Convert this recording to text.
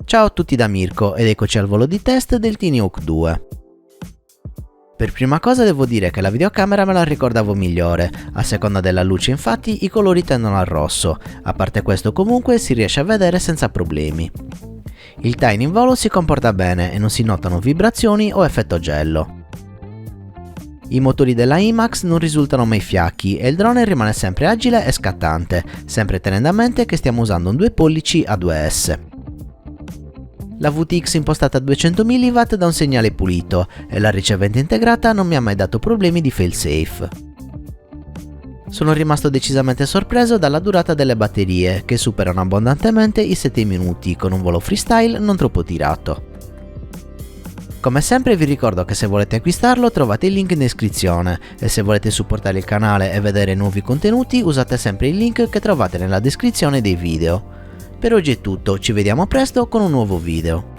Ciao a tutti da Mirko ed eccoci al volo di test del TinyHawk 2. Per prima cosa devo dire che la videocamera me la ricordavo migliore, a seconda della luce infatti i colori tendono al rosso, a parte questo comunque si riesce a vedere senza problemi. Il Tiny in volo si comporta bene e non si notano vibrazioni o effetto gelo. I motori della IMAX non risultano mai fiacchi e il drone rimane sempre agile e scattante, sempre tenendo a mente che stiamo usando un 2 pollici A2S. La VTX impostata a 200 mW dà un segnale pulito e la ricevente integrata non mi ha mai dato problemi di failsafe. Sono rimasto decisamente sorpreso dalla durata delle batterie, che superano abbondantemente i 7 minuti con un volo freestyle non troppo tirato. Come sempre vi ricordo che se volete acquistarlo trovate il link in descrizione e se volete supportare il canale e vedere nuovi contenuti usate sempre il link che trovate nella descrizione dei video. Per oggi è tutto, ci vediamo presto con un nuovo video.